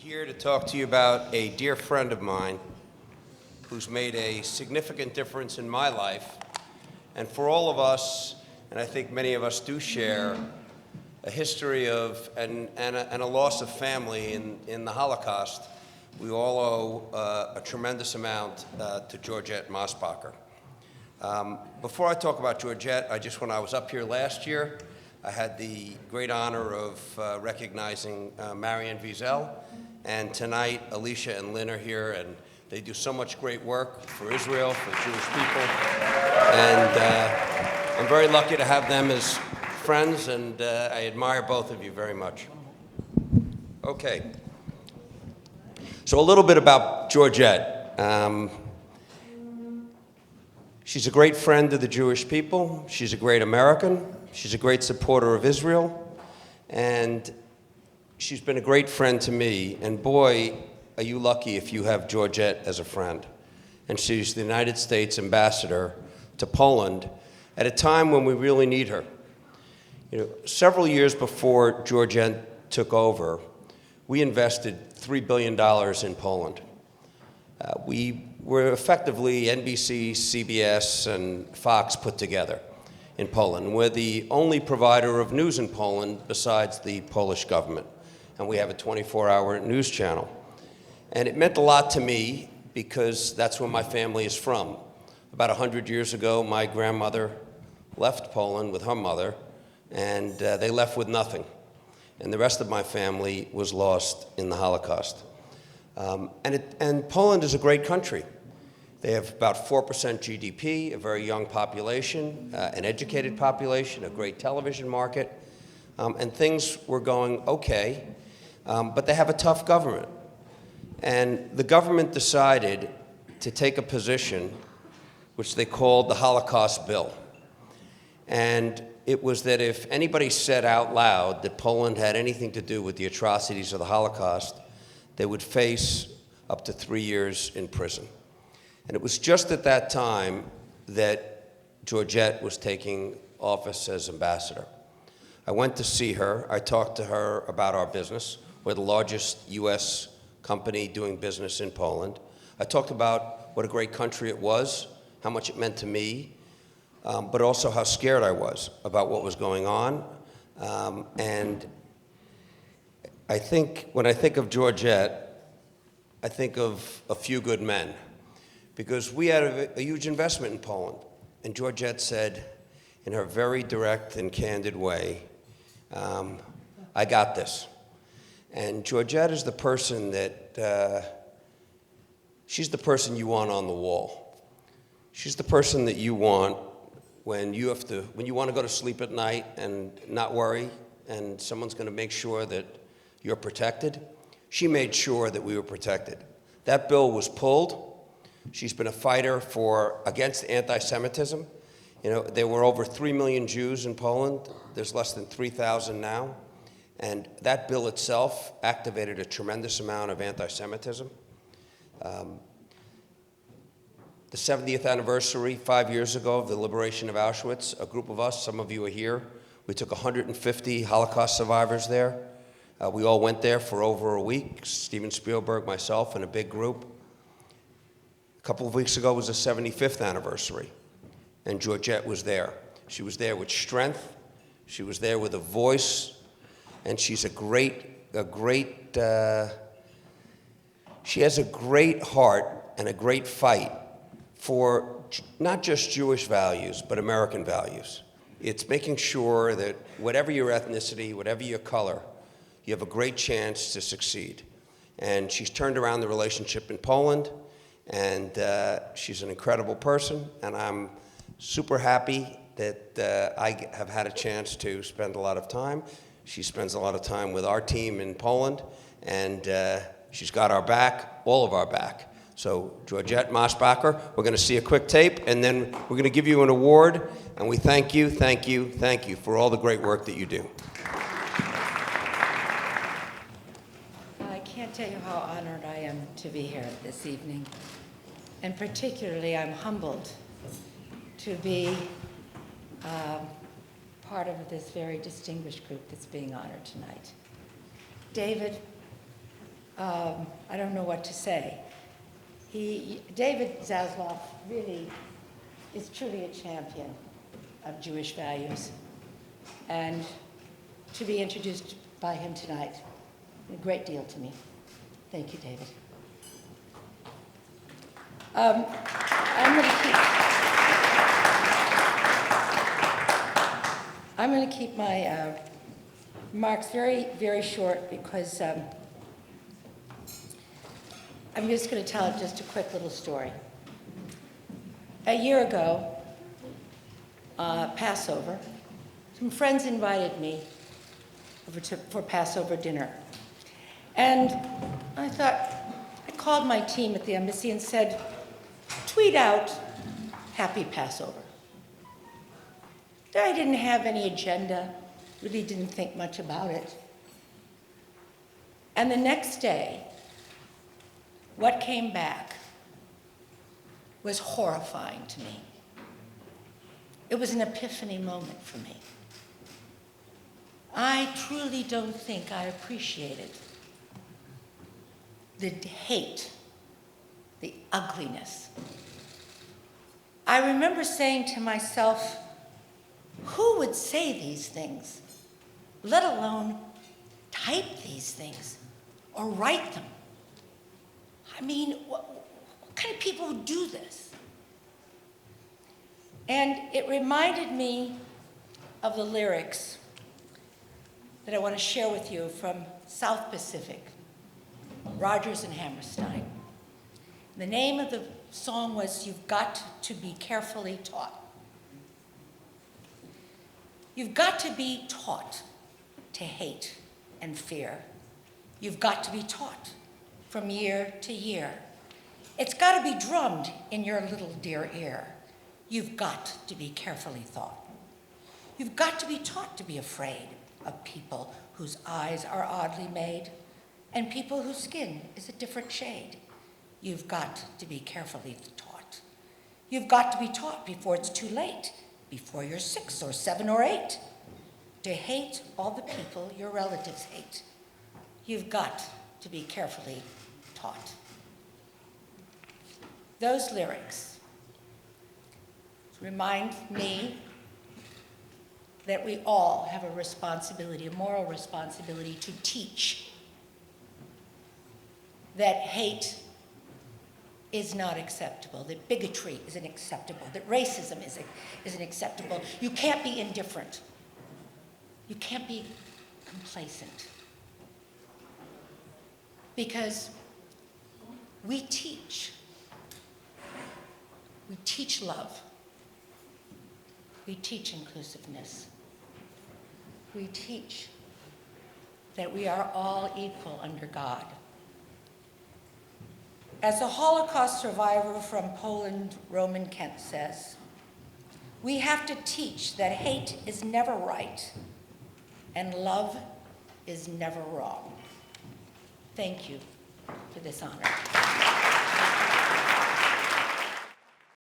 here to talk to you about a dear friend of mine who's made a significant difference in my life. And for all of us, and I think many of us do share, a history of and a loss of family in the Holocaust, we all owe a tremendous amount to Georgette Mosbacher. Before I talk about Georgette, when I was up here last year, I had the great honor of recognizing Marion Wiesel, and tonight Alicia and Lynn are here, and they do so much great work for Israel, for the Jewish people, and I'm very lucky to have them as friends, and I admire both of you very much. Okay, so a little bit about Georgette. She's a great friend of the Jewish people. She's a great American. She's a great supporter of Israel. And she's been a great friend to me. And boy, are you lucky if you have Georgette as a friend. And she's the United States ambassador to Poland at a time when we really need her. You know, several years before Georgette took over, we invested $3 billion in Poland. We were effectively NBC, CBS, and Fox put together in Poland. We're the only provider of news in Poland besides the Polish government. And we have a 24-hour news channel. And it meant a lot to me because that's where my family is from. About 100 years ago, my grandmother left Poland with her mother, and they left with nothing. And the rest of my family was lost in the Holocaust. And Poland is a great country. They have about 4% GDP, a very young population, an educated population, a great television market, and things were going okay, but they have a tough government. And the government decided to take a position which they called the Holocaust Bill. And it was that if anybody said out loud that Poland had anything to do with the atrocities of the Holocaust, they would face up to 3 years in prison. And it was just at that time that Georgette was taking office as ambassador. I went to see her. I talked to her about our business. We're the largest U.S. company doing business in Poland. I talked about what a great country it was, how much it meant to me, but also how scared I was about what was going on. And I think when I think of Georgette, I think of a few good men, because we had a huge investment in Poland. And Georgette said, in her very direct and candid way, I got this. And Georgette is the person that, she's the person you want on the wall. She's the person that you want when you want to go to sleep at night and not worry, and someone's going to make sure that you're protected. She made sure that we were protected. That bill was pulled. She's been a fighter against anti-Semitism. You know, there were over 3 million Jews in Poland. There's less than 3,000 now. And that bill itself activated a tremendous amount of anti-Semitism. The 70th anniversary, 5 years ago, of the liberation of Auschwitz, a group of us, some of you are here, we took 150 Holocaust survivors there. We all went there for over a week, Steven Spielberg, myself, and a big group. A couple of weeks ago was the 75th anniversary, and Georgette was there. She was there with strength, she was there with a voice, and she's she has a great heart and a great fight for not just Jewish values, but American values. It's making sure that whatever your ethnicity, whatever your color, you have a great chance to succeed. And she's turned around the relationship in Poland, and she's an incredible person, and I'm super happy that I have had a chance to spend a lot of time. She spends a lot of time with our team in Poland, and she's got our back, all of our back. So Georgette Mosbacher, we're going to see a quick tape, and then we're going to give you an award, and we thank you for all the great work that you do. I can't tell you how honored I am to be here this evening. And particularly, I'm humbled to be part of this very distinguished group that's being honored tonight. David, I don't know what to say. David Zaslav really is truly a champion of Jewish values. And to be introduced by him tonight, a great deal to me. Thank you, David. I'm going to keep my remarks very, very short because I'm just going to tell just a quick little story. A year ago, Passover, some friends invited me over for Passover dinner. And I thought, I called my team at the embassy and said, tweet out, Happy Passover. I didn't have any agenda, really didn't think much about it. And the next day, what came back was horrifying to me. It was an epiphany moment for me. I truly don't think I appreciated the hate, the ugliness. I remember saying to myself, who would say these things, let alone type these things or write them? I mean, what kind of people would do this? And it reminded me of the lyrics that I want to share with you from South Pacific, Rodgers and Hammerstein. The name of the song was You've Got to Be Carefully Taught. You've got to be taught to hate and fear. You've got to be taught from year to year. It's got to be drummed in your little dear ear. You've got to be carefully thought. You've got to be taught to be afraid of people whose eyes are oddly made and people whose skin is a different shade. You've got to be carefully taught. You've got to be taught before it's too late, before you're 6 or 7 or 8, to hate all the people your relatives hate. You've got to be carefully taught. Those lyrics remind me that we all have a responsibility, a moral responsibility to teach that hate is not acceptable, that bigotry is unacceptable, that racism isn't acceptable. You can't be indifferent. You can't be complacent. Because we teach love. We teach inclusiveness. We teach that we are all equal under God. As a Holocaust survivor from Poland, Roman Kent says, we have to teach that hate is never right and love is never wrong. Thank you for this honor.